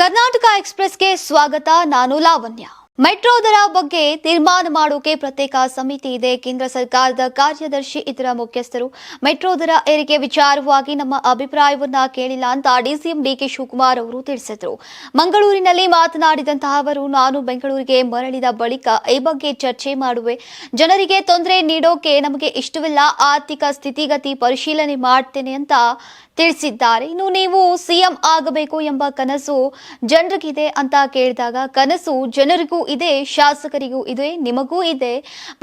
ಕರ್ನಾಟಕ ಎಕ್ಸ್‌ಪ್ರೆಸ್‌ಗೆ ಸ್ವಾಗತ. ನಾನು ಲಾವಣ್ಯ. ಮೆಟ್ರೋ ದರ ಬಗ್ಗೆ ತೀರ್ಮಾನ ಮಾಡೋಕೆ ಪ್ರತ್ಯೇಕ ಸಮಿತಿ ಇದೆ. ಕೇಂದ್ರ ಸರ್ಕಾರದ ಕಾರ್ಯದರ್ಶಿ ಇತರ ಮುಖ್ಯಸ್ಥರು ಮೆಟ್ರೋ ದರ ಏರಿಕೆ ವಿಚಾರವಾಗಿ ನಮ್ಮ ಅಭಿಪ್ರಾಯವನ್ನ ಕೇಳಿಲ್ಲ ಅಂತ ಡಿಸಿಎಂ ಡಿಕೆ ಶಿವಕುಮಾರ್ ಅವರು ತಿಳಿಸಿದರು. ಮಂಗಳೂರಿನಲ್ಲಿ ಮಾತನಾಡಿದಂತಹ ಅವರು, ನಾನು ಬೆಂಗಳೂರಿಗೆ ಮರಳಿದ ಬಳಿಕ ಈ ಬಗ್ಗೆ ಚರ್ಚೆ ಮಾಡುವೆ. ಜನರಿಗೆ ತೊಂದರೆ ನೀಡೋಕೆ ನಮಗೆ ಇಷ್ಟವಿಲ್ಲ. ಆರ್ಥಿಕ ಸ್ಥಿತಿಗತಿ ಪರಿಶೀಲನೆ ಮಾಡ್ತೇನೆ ಅಂತ ತಿಳಿಸಿದ್ದಾರೆ. ಇನ್ನು ನೀವು ಸಿಎಂ ಆಗಬೇಕು ಎಂಬ ಕನಸು ಜನರಿಗಿದೆ ಅಂತ ಕೇಳಿದಾಗ, ಕನಸು ಜನರಿಗೂ ಇದೆ, ಶಾಸಕರಿಗೂ ಇದೆ, ನಿಮಗೂ ಇದೆ.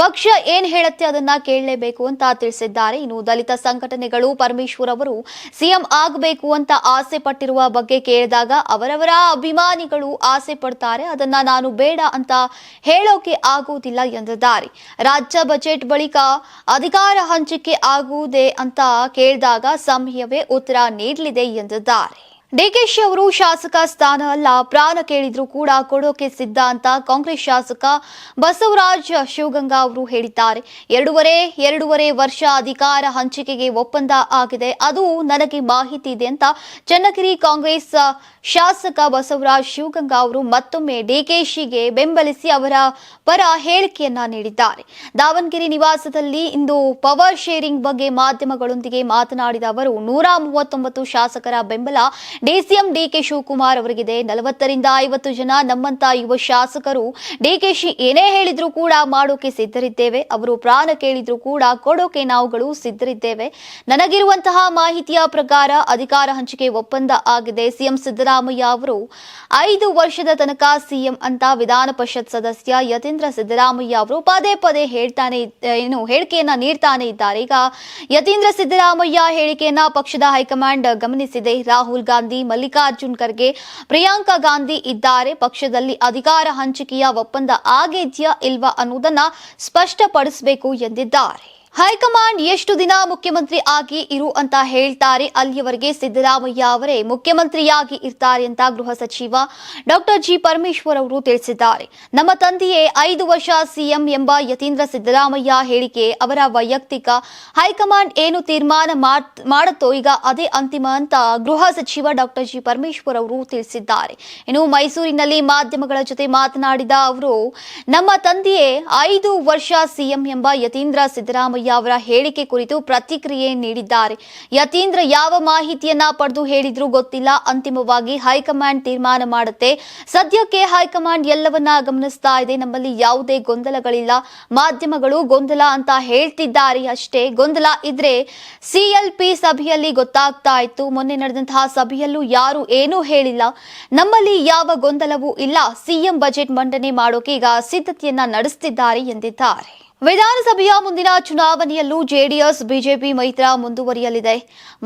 ಪಕ್ಷ ಏನ್ ಹೇಳುತ್ತೆ ಅದನ್ನ ಕೇಳಲೇಬೇಕು ಅಂತ ತಿಳಿಸಿದ್ದಾರೆ. ಇನ್ನು ದಲಿತ ಸಂಘಟನೆಗಳು ಪರಮೇಶ್ವರ್ ಅವರು ಸಿಎಂ ಆಗಬೇಕು ಅಂತ ಆಸೆ ಪಟ್ಟಿರುವ ಬಗ್ಗೆ ಕೇಳಿದಾಗ, ಅವರವರ ಅಭಿಮಾನಿಗಳು ಆಸೆ ಪಡ್ತಾರೆ, ಅದನ್ನ ನಾನು ಬೇಡ ಅಂತ ಹೇಳೋಕೆ ಆಗುವುದಿಲ್ಲ ಎಂದಿದ್ದಾರೆ. ರಾಜ್ಯ ಬಜೆಟ್ ಬಳಿಕ ಅಧಿಕಾರ ಹಂಚಿಕೆ ಆಗುವುದೇ ಅಂತ ಕೇಳಿದಾಗ ಸಮಯವೇ ಉತ್ತರ ನೀಡಲಿದೆ ಎಂದಿದ್ದಾರೆ. ಡಿಕೆಶಿ ಅವರು ಶಾಸಕ ಸ್ಥಾನ ಅಲ್ಲ, ಪ್ರಾಣ ಕೇಳಿದ್ರು ಕೂಡ ಕೊಡೋಕೆ ಸಿದ್ಧ ಅಂತ ಕಾಂಗ್ರೆಸ್ ಶಾಸಕ ಬಸವರಾಜ ಶಿವಗಂಗಾ ಅವರು ಹೇಳಿದ್ದಾರೆ. ಎರಡೂವರೆ ವರ್ಷ ಅಧಿಕಾರ ಹಂಚಿಕೆಗೆ ಒಪ್ಪಂದ ಆಗಿದೆ, ಅದು ನನಗೆ ಮಾಹಿತಿ ಇದೆ ಅಂತ ಚನ್ನಗಿರಿ ಕಾಂಗ್ರೆಸ್ ಶಾಸಕ ಬಸವರಾಜ ಶಿವಗಂಗಾ ಅವರು ಮತ್ತೊಮ್ಮೆ ಡಿಕೆಶಿಗೆ ಬೆಂಬಲಿಸಿ ಅವರ ಪರ ಹೇಳಿಕೆಯನ್ನ ನೀಡಿದ್ದಾರೆ. ದಾವಣಗೆರೆ ನಿವಾಸದಲ್ಲಿ ಇಂದು ಪವರ್ ಶೇರಿಂಗ್ ಬಗ್ಗೆ ಮಾಧ್ಯಮಗಳೊಂದಿಗೆ ಮಾತನಾಡಿದ ಅವರು, 139 ಶಾಸಕರ ಬೆಂಬಲ ಡಿಸಿಎಂ ಡಿಕೆ ಶಿವಕುಮಾರ್ ಅವರಿಗಿದೆ. 40ರಿಂದ 50 ಜನ ನಮ್ಮಂತ ಯುವ ಶಾಸಕರು ಡಿಕೆಶಿ ಏನೇ ಹೇಳಿದ್ರು ಕೂಡ ಮಾಡೋಕೆ ಸಿದ್ಧರಿದ್ದೇವೆ. ಅವರು ಪ್ರಾಣ ಕೇಳಿದ್ರು ಕೂಡ ಕೊಡೋಕೆ ನಾವುಗಳು ಸಿದ್ಧರಿದ್ದೇವೆ. ನನಗಿರುವಂತಹ ಮಾಹಿತಿಯ ಪ್ರಕಾರ ಅಧಿಕಾರ ಹಂಚಿಕೆ ಒಪ್ಪಂದ ಆಗಿದೆ. ಸಿಎಂ ಸಿದ್ದರಾಮಯ್ಯ ಅವರು 5 ವರ್ಷದ ತನಕ ಸಿಎಂ ಅಂತ ವಿಧಾನ ಪರಿಷತ್ ಸದಸ್ಯ ಯತೀಂದ್ರ ಸಿದ್ದರಾಮಯ್ಯ ಅವರು ಪದೇ ಹೇಳಿಕೆಯನ್ನ ನೀಡ್ತಾನೆ ಇದ್ದಾರೆ. ಈಗ ಯತೀಂದ್ರ ಸಿದ್ದರಾಮಯ್ಯ ಹೇಳಿಕೆಯನ್ನ ಪಕ್ಷದ ಹೈಕಮಾಂಡ್ ಗಮನಿಸಿದೆ. ರಾಹುಲ್ ಗಾಂಧಿ, ಮಲ್ಲಿಕಾರ್ಜುನ್ ಖರ್ಗೆ, ಪ್ರಿಯಾಂಕಾ ಗಾಂಧಿ ಇದ್ದಾರೆ. ಪಕ್ಷದಲ್ಲಿ ಅಧಿಕಾರ ಹಂಚಿಕೆಯ ಒಪ್ಪಂದ ಆಗಿದೆಯಾ ಇಲ್ವಾ ಅನ್ನೋದನ್ನ ಸ್ಪಷ್ಟಪಡಿಸಬೇಕು ಎಂದಿದ್ದಾರೆ. ಹೈಕಮಾಂಡ್ ಎಷ್ಟು ದಿನ ಮುಖ್ಯಮಂತ್ರಿ ಆಗಿ ಇರು ಅಂತ ಹೇಳ್ತಾರೆ, ಅಲ್ಲಿಯವರೆಗೆ ಸಿದ್ದರಾಮಯ್ಯ ಅವರೇ ಮುಖ್ಯಮಂತ್ರಿಯಾಗಿ ಇರ್ತಾರೆ ಅಂತ ಗೃಹ ಸಚಿವ ಡಾಕ್ಟರ್ ಜಿ ಪರಮೇಶ್ವರ್ ಅವರು ತಿಳಿಸಿದ್ದಾರೆ. ನಮ್ಮ ತಂದೆಯೇ 5 ವರ್ಷ ಸಿಎಂ ಎಂಬ ಯತೀಂದ್ರ ಸಿದ್ದರಾಮಯ್ಯ ಹೇಳಿಕೆ ಅವರ ವೈಯಕ್ತಿಕ. ಹೈಕಮಾಂಡ್ ಏನು ತೀರ್ಮಾನ ಮಾಡುತ್ತೋ ಈಗ ಅದೇ ಅಂತಿಮ ಅಂತ ಗೃಹ ಸಚಿವ ಡಾಕ್ಟರ್ ಜಿ ಪರಮೇಶ್ವರ್ ಅವರು ತಿಳಿಸಿದ್ದಾರೆ. ಇನ್ನು ಮೈಸೂರಿನಲ್ಲಿ ಮಾಧ್ಯಮಗಳ ಜೊತೆ ಮಾತನಾಡಿದ ಅವರು, ನಮ್ಮ ತಂದೆಯೇ 5 ವರ್ಷ ಸಿಎಂ ಎಂಬ ಯತೀಂದ್ರ ಸಿದ್ದರಾಮಯ್ಯ ಅವರ ಹೇಳಿಕೆ ಕುರಿತು ಪ್ರತಿಕ್ರಿಯೆ ನೀಡಿದ್ದಾರೆ. ಯತೀಂದ್ರ ಯಾವ ಮಾಹಿತಿಯನ್ನ ಪಡೆದು ಹೇಳಿದ್ರು ಗೊತ್ತಿಲ್ಲ. ಅಂತಿಮವಾಗಿ ಹೈಕಮಾಂಡ್ ತೀರ್ಮಾನ ಮಾಡುತ್ತೆ. ಸದ್ಯಕ್ಕೆ ಹೈಕಮಾಂಡ್ ಎಲ್ಲವನ್ನ ಗಮನಿಸ್ತಾ ಇದೆ. ನಮ್ಮಲ್ಲಿ ಯಾವುದೇ ಗೊಂದಲಗಳಿಲ್ಲ. ಮಾಧ್ಯಮಗಳು ಗೊಂದಲ ಅಂತ ಹೇಳ್ತಿದ್ದಾರೆ ಅಷ್ಟೇ. ಗೊಂದಲ ಇದ್ರೆ ಸಿಎಲ್ಪಿ ಸಭೆಯಲ್ಲಿ ಗೊತ್ತಾಗ್ತಾ ಇತ್ತು. ಮೊನ್ನೆ ನಡೆದಂತಹ ಸಭೆಯಲ್ಲೂ ಯಾರು ಏನೂ ಹೇಳಿಲ್ಲ. ನಮ್ಮಲ್ಲಿ ಯಾವ ಗೊಂದಲವೂ ಇಲ್ಲ. ಸಿಎಂ ಬಜೆಟ್ ಮಂಡನೆ ಮಾಡೋಕೆ ಈಗ ಸಿದ್ಧತೆಯನ್ನ ನಡೆಸುತ್ತಿದ್ದಾರೆ ಎಂದಿದ್ದಾರೆ. ವಿಧಾನಸಭೆಯ ಮುಂದಿನ ಚುನಾವಣೆಯಲ್ಲೂ ಜೆಡಿಎಸ್ ಬಿಜೆಪಿ ಮೈತ್ರಿ ಮುಂದುವರಿಯಲಿದೆ.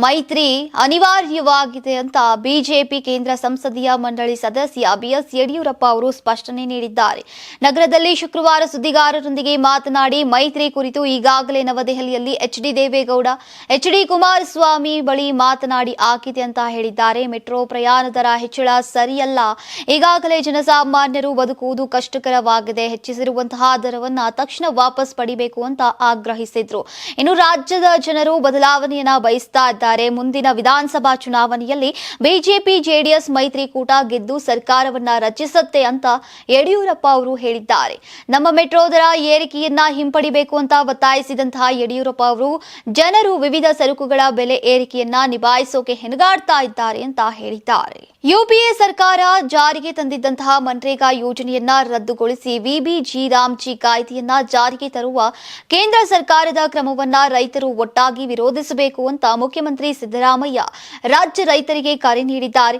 ಮೈತ್ರಿ ಅನಿವಾರ್ಯವಾಗಿದೆ ಅಂತ ಬಿಜೆಪಿ ಕೇಂದ್ರ ಸಂಸದೀಯ ಮಂಡಳಿ ಸದಸ್ಯ ಬಿಎಸ್ ಯಡಿಯೂರಪ್ಪ ಅವರು ಸ್ಪಷ್ಟನೆ ನೀಡಿದ್ದಾರೆ. ನಗರದಲ್ಲಿ ಶುಕ್ರವಾರ ಸುದ್ದಿಗಾರರೊಂದಿಗೆ ಮಾತನಾಡಿ, ಮೈತ್ರಿ ಕುರಿತು ಈಗಾಗಲೇ ನವದೆಹಲಿಯಲ್ಲಿ ಎಚ್ಡಿ ದೇವೇಗೌಡ, ಎಚ್ಡಿ ಕುಮಾರಸ್ವಾಮಿ ಬಳಿ ಮಾತನಾಡಿ ಆಗಿದೆ ಅಂತ ಹೇಳಿದ್ದಾರೆ. ಮೆಟ್ರೋ ಪ್ರಯಾಣ ದರ ಹೆಚ್ಚಳ ಸರಿಯಲ್ಲ. ಈಗಾಗಲೇ ಜನಸಾಮಾನ್ಯರು ಬದುಕುವುದು ಕಷ್ಟಕರವಾಗಿದೆ. ಹೆಚ್ಚಿಸಿರುವಂತಹ ದರವನ್ನ ತಕ್ಷಣ ವಾಪಸ್ ಪಡಿಬೇಕು ಅಂತ ಆಗ್ರಹಿಸಿದ್ರು. ಇನ್ನು ರಾಜ್ಯದ ಜನರು ಬದಲಾವಣೆಯನ್ನ ಬಯಸ್ತಾ ಇದ್ದಾರೆ. ಮುಂದಿನ ವಿಧಾನಸಭಾ ಚುನಾವಣೆಯಲ್ಲಿ ಬಿಜೆಪಿ ಜೆಡಿಎಸ್ ಮೈತ್ರಿಕೂಟ ಗೆದ್ದು ಸರ್ಕಾರವನ್ನ ರಚಿಸುತ್ತೆ ಅಂತ ಯಡಿಯೂರಪ್ಪ ಅವರು ಹೇಳಿದ್ದಾರೆ. ನಮ್ಮ ಮೆಟ್ರೋ ದರ ಏರಿಕೆಯನ್ನ ಹಿಂಪಡಿಬೇಕು ಅಂತ ಒತ್ತಾಯಿಸಿದಂತಹ ಯಡಿಯೂರಪ್ಪ ಅವರು, ಜನರು ವಿವಿಧ ಸರಕುಗಳ ಬೆಲೆ ಏರಿಕೆಯನ್ನ ನಿಭಾಯಿಸೋಕೆ ಹೆಣಗಾಡ್ತಾ ಇದ್ದಾರೆ ಅಂತ ಹೇಳಿದ್ದಾರೆ. ಯುಪಿಎ ಸರ್ಕಾರ ಜಾರಿಗೆ ತಂದಿದ್ದಂತಹ ಮನ್ರೇಗಾ ಯೋಜನೆಯನ್ನ ರದ್ದುಗೊಳಿಸಿ ವಿಬಿಜಿ ರಾಮ್ಜಿ ಕಾಯ್ದೆಯನ್ನ ಜಾರಿಗೆ ತರುವ ಕೇಂದ್ರ ಸರ್ಕಾರದ ಕ್ರಮವನ್ನ ರೈತರು ಒಟ್ಟಾಗಿ ವಿರೋಧಿಸಬೇಕು ಅಂತ ಮುಖ್ಯಮಂತ್ರಿ ಸಿದ್ದರಾಮಯ್ಯ ರಾಜ್ಯ ರೈತರಿಗೆ ಕರೆ ನೀಡಿದ್ದಾರೆ.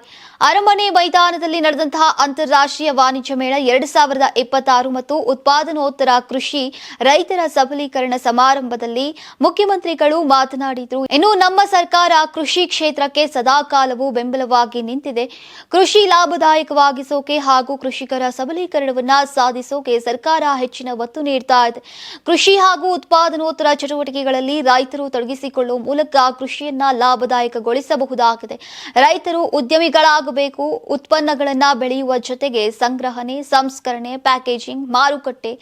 ಅರಮನೆ ಮೈದಾನದಲ್ಲಿ ನಡೆದಂತಹ ಅಂತಾರಾಷ್ಟ್ರೀಯ ವಾಣಿಜ್ಯ ಮೇಳ 2026 ಮತ್ತು ಉತ್ಪಾದನೋತ್ತರ ಕೃಷಿ ರೈತರ ಸಬಲೀಕರಣ ಸಮಾರಂಭದಲ್ಲಿ ಮುಖ್ಯಮಂತ್ರಿಗಳು ಮಾತನಾಡಿದರು. ಇನ್ನು ನಮ್ಮ ಸರ್ಕಾರ ಕೃಷಿ ಕ್ಷೇತ್ರಕ್ಕೆ ಸದಾಕಾಲವೂ ಬೆಂಬಲವಾಗಿ ನಿಂತಿದೆ. ಕೃಷಿ ಲಾಭದಾಯಕವಾಗಿಸೋಕೆ ಹಾಗೂ ಕೃಷಿಕರ ಸಬಲೀಕರಣವನ್ನ ಸಾಧಿಸೋಕೆ ಸರ್ಕಾರ ಹೆಚ್ಚಿನ ಒತ್ತು ನೀಡ್ತಾ ಇದೆ. ಕೃಷಿ ಹಾಗೂ ಉತ್ಪಾದನೋತ್ತರ ಚಟುವಟಿಕೆಗಳಲ್ಲಿ ರೈತರು ತೊಡಗಿಸಿಕೊಳ್ಳುವ ಮೂಲಕ ಕೃಷಿಯನ್ನ ಲಾಭದಾಯಕಗೊಳಿಸಬಹುದಾಗಿದೆ. ರೈತರು ಉದ್ಯಮಿಗಳಾಗಬೇಕು. ಉತ್ಪನ್ನಗಳನ್ನು ಬೆಳೆಯುವ ಜೊತೆಗೆ ಸಂಗ್ರಹಣೆ, ಸಂಸ್ಕರಣೆ, ಪ್ಯಾಕೇಜಿಂಗ್, ಮಾರುಕಟ್ಟೆ,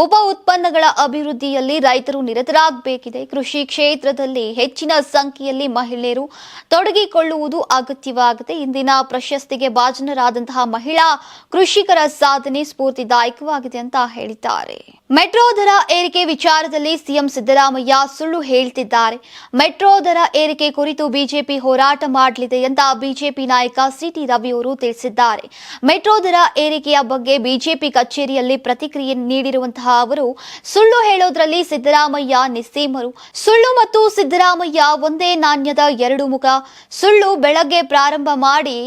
ಉಪ ಉತ್ಪನ್ನಗಳ ಅಭಿವೃದ್ಧಿಯಲ್ಲಿ ರೈತರು ನಿರತರಾಗಬೇಕಿದೆ. ಕೃಷಿ ಕ್ಷೇತ್ರದಲ್ಲಿ ಹೆಚ್ಚಿನ ಸಂಖ್ಯೆಯಲ್ಲಿ ಮಹಿಳೆಯರು ತೊಡಗಿಕೊಳ್ಳುವುದು ಅಗತ್ಯವಾಗಿದೆ. ಇಂದಿನ ಪ್ರಶಸ್ತಿಗೆ ಭಾಜನರಾದಂತಹ ಮಹಿಳಾ ಕೃಷಿಕರ ಸಾಧನೆ ಸ್ಫೂರ್ತಿದಾಯಕವಾಗಿದೆ ಅಂತ ಹೇಳಿದ್ದಾರೆ. ಮೆಟ್ರೋ ದರ ಏರಿಕೆ ವಿಚಾರದಲ್ಲಿ ಸಿಎಂ ಸಿದ್ದರಾಮಯ್ಯ ಸುಳ್ಳು ಹೇಳ್ತಿದ್ದಾರೆ. ಮೆಟ್ರೋ ದರ ಏರಿಕೆ ಕುರಿತು ಬಿಜೆಪಿ ಹೋರಾಟ ಮಾಡಲಿದೆ ಅಂತ ಬಿಜೆಪಿ ನಾಯಕ ಸಿಟಿ ರವಿ ಅವರು ತಿಳಿಸಿದ್ದಾರೆ. ಮೆಟ್ರೋ ದರ ಏರಿಕೆಯ ಬಗ್ಗೆ ಬಿಜೆಪಿ ಕಚೇರಿಯಲ್ಲಿ ಪ್ರತಿಕ್ರಿಯೆ ನೀಡಿರುವಂತಹ ಅವರು ಸುಳ್ಳು ಹೇಳೋದ್ರಲ್ಲಿ ಸಿದ್ದರಾಮಯ್ಯ ನಿಸ್ಸೀಮರು. ಸುಳ್ಳು ಮತ್ತು ಸಿದ್ದರಾಮಯ್ಯ ಒಂದೇ ನಾಣ್ಯದ ಎರಡು ಮುಖ. ಸುಳ್ಳು ಬೆಳಗ್ಗೆ ಪ್ರಾರಂಭ ಮಾಡಿ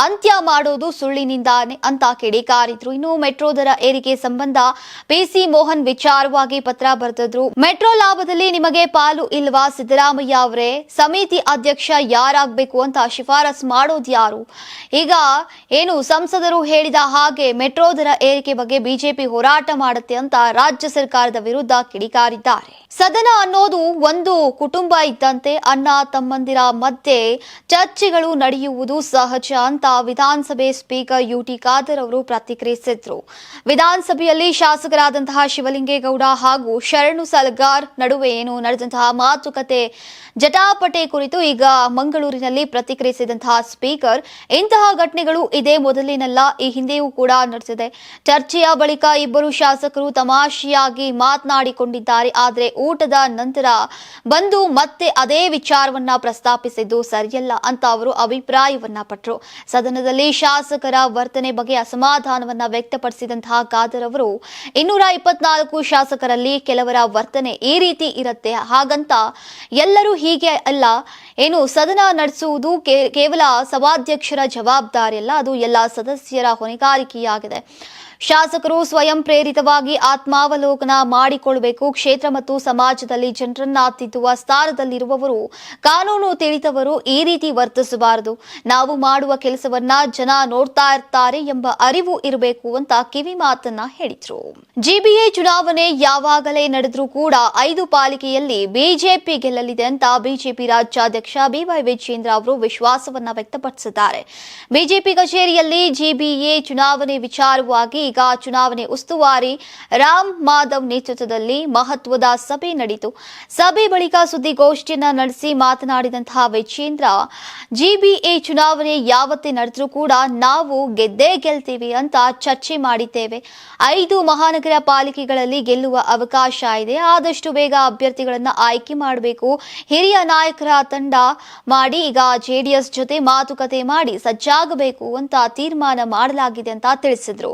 ಅಂತ್ಯ ಮಾಡೋದು ಸುಳ್ಳಿನಿಂದಾನೆ ಅಂತ ಕಿಡಿಕಾರಿದ್ರು. ಇನ್ನು ಮೆಟ್ರೋ ದರ ಏರಿಕೆ ಸಂಬಂಧ ಪಿಸಿ ಮೋಹನ್ ವಿಚಾರವಾಗಿ ಪತ್ರ ಬರೆದಿದ್ರು. ಮೆಟ್ರೋ ಲಾಭದಲ್ಲಿ ನಿಮಗೆ ಪಾಲು ಇಲ್ವಾ ಸಿದ್ದರಾಮಯ್ಯ ಅವರೇ? ಸಮಿತಿ ಅಧ್ಯಕ್ಷ ಯಾರಾಗಬೇಕು ಅಂತ ಶಿಫಾರಸ್ ಮಾಡೋದು ಯಾರು? ಈಗ ಏನು ಸಂಸದರು ಹೇಳಿದ ಹಾಗೆ ಮೆಟ್ರೋ ದರ ಏರಿಕೆ ಬಗ್ಗೆ ಬಿಜೆಪಿ ಹೋರಾಟ ಮಾಡುತ್ತೆ ಅಂತ ರಾಜ್ಯ ಸರ್ಕಾರದ ವಿರುದ್ಧ ಕಿಡಿಕಾರಿದ್ದಾರೆ. ಸದನ ಅನ್ನೋದು ಒಂದು ಕುಟುಂಬ ಇದ್ದಂತೆ. ಅಣ್ಣ ತಮ್ಮಂದಿರ ಮಧ್ಯೆ ಚರ್ಚೆಗಳು ನಡೆಯುವುದು ಸಹಜ ಅಂತ ವಿಧಾನಸಭೆ ಸ್ಪೀಕರ್ ಯುಟಿ ಖಾದರ್ ಅವರು ಪ್ರತಿಕ್ರಿಯಿಸಿದ್ರು. ವಿಧಾನಸಭೆಯಲ್ಲಿ ಶಾಸಕರಾದಂತಹ ಶಿವಲಿಂಗೇಗೌಡ ಹಾಗೂ ಶರಣು ಸಲಗಾರ್ ನಡುವೆ ನಡೆದಂತಹ ಮಾತುಕತೆ ಜಟಾಪಟೆ ಕುರಿತು ಈಗ ಮಂಗಳೂರಿನಲ್ಲಿ ಪ್ರತಿಕ್ರಿಯಿಸಿದಂತಹ ಸ್ಪೀಕರ್, ಇಂತಹ ಘಟನೆಗಳು ಇದೇ ಮೊದಲೇನಲ್ಲ, ಈ ಹಿಂದೆಯೂ ಕೂಡ ನಡೆದಿದೆ. ಚರ್ಚೆಯ ಬಳಿಕ ಇಬ್ಬರು ಶಾಸಕರು ತಮಾಷೆಯಾಗಿ ಮಾತನಾಡಿಕೊಂಡಿದ್ದಾರೆ. ಆದರೆ ಊಟದ ನಂತರ ಬಂದು ಮತ್ತೆ ಅದೇ ವಿಚಾರವನ್ನ ಪ್ರಸ್ತಾಪಿಸಿದ್ದು ಸರಿಯಲ್ಲ ಅಂತ ಅವರು ಅಭಿಪ್ರಾಯವನ್ನ ಪಟ್ಟರು. ಸದನದಲ್ಲಿ ಶಾಸಕರ ವರ್ತನೆ ಬಗ್ಗೆ ಅಸಮಾಧಾನವನ್ನ ವ್ಯಕ್ತಪಡಿಸಿದಂತಹ ಖಾದರ್ ಅವರು 224 ಶಾಸಕರಲ್ಲಿ ಕೆಲವರ ವರ್ತನೆ ಈ ರೀತಿ ಇರುತ್ತೆ, ಹಾಗಂತ ಎಲ್ಲರೂ ಹೀಗೆ ಅಲ್ಲ. ಸದನ ನಡೆಸುವುದು ಕೇವಲ ಸಭಾಧ್ಯಕ್ಷರ ಜವಾಬ್ದಾರಿ ಅಲ್ಲ, ಅದು ಎಲ್ಲ ಸದಸ್ಯರ ಹೊಣೆಗಾರಿಕೆಯಾಗಿದೆ. ಶಾಸಕರು ಸ್ವಯಂ ಪ್ರೇರಿತವಾಗಿ ಆತ್ಮಾವಲೋಕನ ಮಾಡಿಕೊಳ್ಳಬೇಕು. ಕ್ಷೇತ್ರ ಮತ್ತು ಸಮಾಜದಲ್ಲಿ ಜನರನ್ನ ತಿದ್ದುವ ಸ್ಥಾನದಲ್ಲಿರುವವರು, ಕಾನೂನು ತಿಳಿದವರು ಈ ರೀತಿ ವರ್ತಿಸಬಾರದು. ನಾವು ಮಾಡುವ ಕೆಲಸವನ್ನ ಜನ ನೋಡ್ತಾ ಇರ್ತಾರೆ ಎಂಬ ಅರಿವು ಇರಬೇಕು ಅಂತ ಕಿವಿ ಮಾತನ್ನ ಹೇಳಿದ್ರು. ಜಿಬಿಎ ಚುನಾವಣೆ ಯಾವಾಗಲೇ ನಡೆದ್ರೂ ಕೂಡ 5 ಪಾಲಿಕೆಯಲ್ಲಿ ಬಿಜೆಪಿ ಗೆಲ್ಲಲಿದೆ ಅಂತ ಬಿಜೆಪಿ ರಾಜ್ಯಾಧ್ಯಕ್ಷ ಬಿವೈ ವಿಜೇಂದ್ರ ಅವರು ವಿಶ್ವಾಸವನ್ನ ವ್ಯಕ್ತಪಡಿಸಿದ್ದಾರೆ. ಬಿಜೆಪಿ ಕಚೇರಿಯಲ್ಲಿ ಜಿಬಿಎ ಚುನಾವಣೆ ವಿಚಾರವಾಗಿ ಈಗ ಚುನಾವಣೆ ಉಸ್ತುವಾರಿ ರಾಮ್ ಮಾಧವ್ ನೇತೃತ್ವದಲ್ಲಿ ಮಹತ್ವದ ಸಭೆ ನಡೆಯಿತು. ಸಭೆ ಬಳಿಕ ಸುದ್ದಿಗೋಷ್ಠಿಯನ್ನ ನಡೆಸಿ ಮಾತನಾಡಿದಂತಹ ವಿಜೇಂದ್ರ, ಜಿಬಿಎ ಚುನಾವಣೆ ಯಾವತ್ತೇ ನಡೆದ್ರೂ ಕೂಡ ನಾವು ಗೆದ್ದೇ ಗೆಲ್ತೀವಿ ಅಂತ ಚರ್ಚೆ ಮಾಡಿದ್ದೇವೆ. 5 ಮಹಾನಗರ ಪಾಲಿಕೆಗಳಲ್ಲಿ ಗೆಲ್ಲುವ ಅವಕಾಶ ಇದೆ. ಆದಷ್ಟು ಬೇಗ ಅಭ್ಯರ್ಥಿಗಳನ್ನ ಆಯ್ಕೆ ಮಾಡಬೇಕು. ಹಿರಿಯ ನಾಯಕರ ತಂಡ ಮಾಡಿ ಈಗ ಜೆಡಿಎಸ್ ಜೊತೆ ಮಾತುಕತೆ ಮಾಡಿ ಸಜ್ಜಾಗಬೇಕು ಅಂತ ತೀರ್ಮಾನ ಮಾಡಲಾಗಿದೆ ಅಂತ ತಿಳಿಸಿದ್ರು.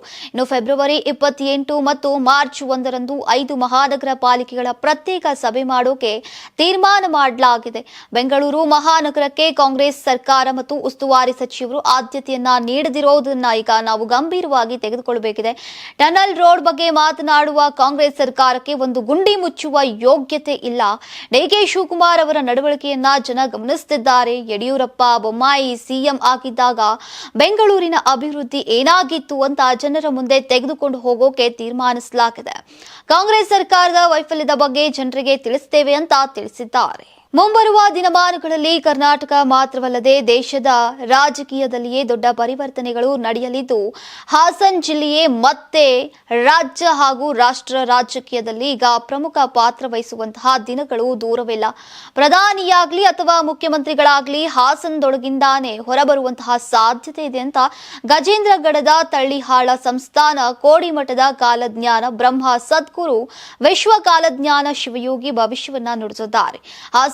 ಫೆಬ್ರವರಿ 28 ಮತ್ತು ಮಾರ್ಚ್ 1ರಂದು 5 ಮಹಾನಗರ ಪಾಲಿಕೆಗಳ ಪ್ರತ್ಯೇಕ ಸಭೆ ಮಾಡೋಕೆ ತೀರ್ಮಾನ ಮಾಡಲಾಗಿದೆ. ಬೆಂಗಳೂರು ಮಹಾನಗರಕ್ಕೆ ಕಾಂಗ್ರೆಸ್ ಸರ್ಕಾರ ಮತ್ತು ಉಸ್ತುವಾರಿ ಸಚಿವರು ಆದ್ಯತೆಯನ್ನ ನೀಡದಿರೋದನ್ನ ಈಗ ನಾವು ಗಂಭೀರವಾಗಿ ತೆಗೆದುಕೊಳ್ಳಬೇಕಿದೆ. ಟನಲ್ ರೋಡ್ ಬಗ್ಗೆ ಮಾತನಾಡುವ ಕಾಂಗ್ರೆಸ್ ಸರ್ಕಾರಕ್ಕೆ ಒಂದು ಗುಂಡಿ ಮುಚ್ಚುವ ಯೋಗ್ಯತೆ ಇಲ್ಲ. ಡಿಕೆ ಶಿವಕುಮಾರ್ ಅವರ ನಡವಳಿಕೆಯನ್ನ ಜನ ಗಮನಿಸುತ್ತಿದ್ದಾರೆ. ಯಡಿಯೂರಪ್ಪ, ಬೊಮ್ಮಾಯಿ ಸಿಎಂ ಆಗಿದ್ದಾಗ ಬೆಂಗಳೂರಿನ ಅಭಿವೃದ್ಧಿ ಏನಾಗಿತ್ತು ಅಂತ ಜನರ ಮುಂದೆ ತೆಗೆದುಕೊಂಡು ಹೋಗೋಕೆ ತೀರ್ಮಾನಿಸಲಾಗಿದೆ. ಕಾಂಗ್ರೆಸ್ ಸರ್ಕಾರದ ವೈಫಲ್ಯದ ಬಗ್ಗೆ ಜನರಿಗೆ ತಿಳಿಸುತ್ತೇವೆ ಅಂತ ತಿಳಿಸಿದ್ದಾರೆ. ಮುಂಬರುವ ದಿನಮಾನಗಳಲ್ಲಿ ಕರ್ನಾಟಕ ಮಾತ್ರವಲ್ಲದೆ ದೇಶದ ರಾಜಕೀಯದಲ್ಲಿಯೇ ದೊಡ್ಡ ಪರಿವರ್ತನೆಗಳು ನಡೆಯಲಿದ್ದು, ಹಾಸನ್ ಜಿಲ್ಲೆಯೇ ಮತ್ತೆ ರಾಜ್ಯ ಹಾಗೂ ರಾಷ್ಟ್ರ ರಾಜಕೀಯದಲ್ಲಿ ಈಗ ಪ್ರಮುಖ ಪಾತ್ರ ವಹಿಸುವಂತಹ ದಿನಗಳು ದೂರವಿಲ್ಲ. ಪ್ರಧಾನಿಯಾಗ್ಲಿ ಅಥವಾ ಮುಖ್ಯಮಂತ್ರಿಗಳಾಗ್ಲಿ ಹಾಸನದೊಳಗಿಂದಾನೇ ಹೊರಬರುವಂತಹ ಸಾಧ್ಯತೆ ಇದೆ ಅಂತ ಗಜೇಂದ್ರಗಡದ ತಳ್ಳಿಹಾಳ ಸಂಸ್ಥಾನ ಕೋಡಿಮಠದ ಕಾಲಜ್ಞಾನ ಬ್ರಹ್ಮ ಸದ್ಗುರು ವಿಶ್ವ ಕಾಲಜ್ಞಾನ ಶಿವಯೋಗಿ ಭವಿಷ್ಯವನ್ನ ನುಡಿಸಿದ್ದಾರೆ.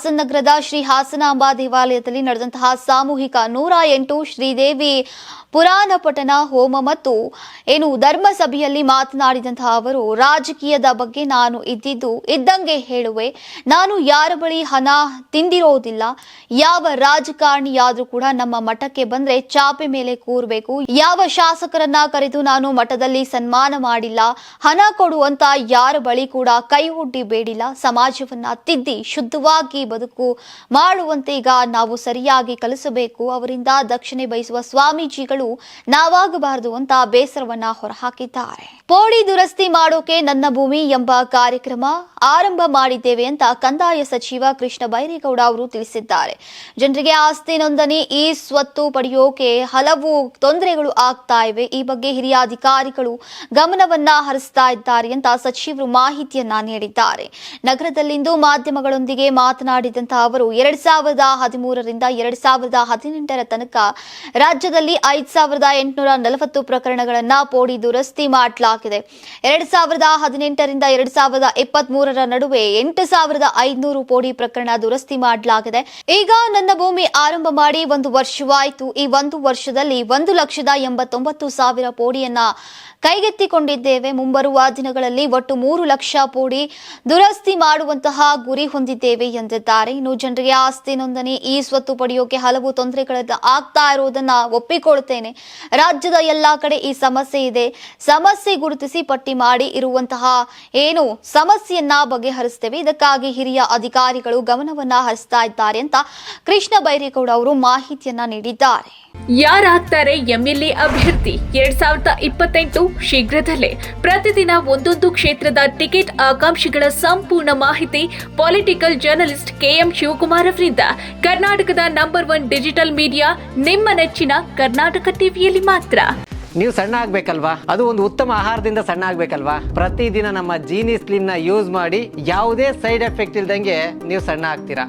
ನಗರದ ಶ್ರೀ ಹಾಸನಾಂಬಾ ದೇವಾಲಯದಲ್ಲಿ ನಡೆದಂತಹ ಸಾಮೂಹಿಕ 108 ಶ್ರೀದೇವಿ ಪುರಾಣ ಪಠಣ ಹೋಮ ಮತ್ತು ಧರ್ಮ ಸಭೆಯಲ್ಲಿ ಮಾತನಾಡಿದಂತಹ ಅವರು, ರಾಜಕೀಯದ ಬಗ್ಗೆ ನಾನು ಇದ್ದಂಗೆ ಹೇಳುವೆ. ನಾನು ಯಾರ ಬಳಿ ಹಣ ತಿಂದಿರೋದಿಲ್ಲ. ಯಾವ ರಾಜಕಾರಣಿಯಾದ್ರೂ ಕೂಡ ನಮ್ಮ ಮಠಕ್ಕೆ ಬಂದ್ರೆ ಚಾಪೆ ಮೇಲೆ ಕೂರಬೇಕು. ಯಾವ ಶಾಸಕರನ್ನ ಕರೆದು ನಾನು ಮಠದಲ್ಲಿ ಸನ್ಮಾನ ಮಾಡಿಲ್ಲ. ಹಣ ಕೊಡುವಂತ ಯಾರ ಬಳಿ ಕೂಡ ಕೈ ಒಡ್ಡಿ ಬೇಡಿಲ್ಲ. ಸಮಾಜವನ್ನ ತಿದ್ದಿ ಶುದ್ಧವಾಗಿ ಬದುಕು ಮಾಡುವಂತೆ ಈಗ ನಾವು ಸರಿಯಾಗಿ ಕಲಿಸಬೇಕು. ಅವರಿಂದ ದಕ್ಷಿಣೆ ಬಯಸುವ ಸ್ವಾಮೀಜಿಗಳು ಅಧಿಕಾರಿಗಳು ನಾವಾಗಬಾರದು ಅಂತ ಬೇಸರವನ್ನ ಹೊರಹಾಕಿದ್ದಾರೆ. ಪೋಡಿ ದುರಸ್ತಿ ಮಾಡೋಕೆ ನನ್ನ ಭೂಮಿ ಎಂಬ ಕಾರ್ಯಕ್ರಮ ಆರಂಭ ಮಾಡಿದ್ದೇವೆ ಅಂತ ಕಂದಾಯ ಸಚಿವ ಕೃಷ್ಣ ಬೈರೇಗೌಡ ಅವರು ತಿಳಿಸಿದ್ದಾರೆ. ಜನರಿಗೆ ಆಸ್ತಿ ನೋಂದಣಿ ಈ ಸ್ವತ್ತು ಪಡೆಯೋಕೆ ಹಲವು ತೊಂದರೆಗಳು ಆಗ್ತಾ ಇವೆ. ಈ ಬಗ್ಗೆ ಹಿರಿಯ ಅಧಿಕಾರಿಗಳು ಗಮನವನ್ನ ಹರಿಸ್ತಾ ಇದ್ದಾರೆ ಅಂತ ಸಚಿವರು ಮಾಹಿತಿಯನ್ನ ನೀಡಿದ್ದಾರೆ. ನಗರದಲ್ಲಿಂದು ಮಾಧ್ಯಮಗಳೊಂದಿಗೆ ಮಾತನಾಡಿದಂತಹ ಅವರು 2013ರಿಂದ 2018 ತನಕ ರಾಜ್ಯದಲ್ಲಿ 5840 ಪ್ರಕರಣಗಳನ್ನ ಪೋಡಿ ದುರಸ್ತಿ ಮಾಡಲಾಗಿದೆ. 2018ರಿಂದ 2023 ನಡುವೆ 8500 ಪೋಡಿ ಪ್ರಕರಣ ದುರಸ್ತಿ ಮಾಡಲಾಗಿದೆ. ಈಗ ನನ್ನ ಭೂಮಿ ಆರಂಭ ಮಾಡಿ 1 ವರ್ಷವಾಯಿತು. ಈ 1 ವರ್ಷದಲ್ಲಿ 1,89,000 ಪೋಡಿಯನ್ನ ಕೈಗೆತ್ತಿಕೊಂಡಿದ್ದೇವೆ. ಮುಂಬರುವ ದಿನಗಳಲ್ಲಿ ಒಟ್ಟು 3 ಲಕ್ಷ ಪೋಡಿ ದುರಸ್ತಿ ಮಾಡುವಂತಹ ಗುರಿ ಹೊಂದಿದ್ದೇವೆ ಎಂದಿದ್ದಾರೆ. ಇನ್ನು ಜನರಿಗೆ ಆಸ್ತಿ ನೋಂದಣಿ ಈ ಸ್ವತ್ತು ಪಡೆಯೋಕೆ ಹಲವು ತೊಂದರೆಗಳು ಆಗ್ತಾ ಇರುವುದನ್ನ ಒಪ್ಪಿಕೊಳ್ತೇನೆ. ರಾಜ್ಯದ ಎಲ್ಲಾ ಕಡೆ ಈ ಸಮಸ್ಯೆ ಇದೆ. ಸಮಸ್ಯೆ ಗುರುತಿಸಿ ಪಟ್ಟಿ ಮಾಡಿ ಇರುವಂತಹ ಏನು ಸಮಸ್ಯೆಯನ್ನ ಬಗೆಹರಿಸ್ತೇವೆ. ಇದಕ್ಕಾಗಿ ಹಿರಿಯ ಅಧಿಕಾರಿಗಳು ಗಮನವನ್ನ ಹರಿಸ್ತಾ ಇದ್ದಾರೆ ಅಂತ ಕೃಷ್ಣ ಬೈರೇಗೌಡ ಅವರು ಮಾಹಿತಿಯನ್ನ ನೀಡಿದ್ದಾರೆ. ಯಾರಾಗ್ತಾರೆ ಎಂಎಲ್ಎ ಅಭ್ಯರ್ಥಿ 2028 ಶೀಘ್ರದಲ್ಲೇ. ಪ್ರತಿದಿನ ಒಂದೊಂದು ಕ್ಷೇತ್ರದ ಟಿಕೆಟ್ ಆಕಾಂಕ್ಷಿಗಳ ಸಂಪೂರ್ಣ ಮಾಹಿತಿ ಪೊಲಿಟಿಕಲ್ ಜರ್ನಲಿಸ್ಟ್ KM ಶಿವಕುಮಾರ್ ಅವರಿಂದ. ಕರ್ನಾಟಕದ ನಂಬರ್ 1 ಡಿಜಿಟಲ್ ಮೀಡಿಯಾ ನಿಮ್ಮ ನೆಚ್ಚಿನ ಕರ್ನಾಟಕ ಟಿವಿಯಲ್ಲಿ ಮಾತ್ರ. ನೀವು ಸಣ್ಣ ಆಗ್ಬೇಕಲ್ವಾ? ಅದು ಒಂದು ಉತ್ತಮ ಆಹಾರದಿಂದ ಸಣ್ಣ ಆಗ್ಬೇಕಲ್ವಾ? ಪ್ರತಿದಿನ ನಮ್ಮ ಜೀನಿ ಸ್ಲಿಮ್ ನ ಯೂಸ್ ಮಾಡಿ ಯಾವುದೇ ಸೈಡ್ ಎಫೆಕ್ಟ್ ಇಲ್ದಂಗೆ ನೀವು ಸಣ್ಣ ಆಗ್ತೀರಾ.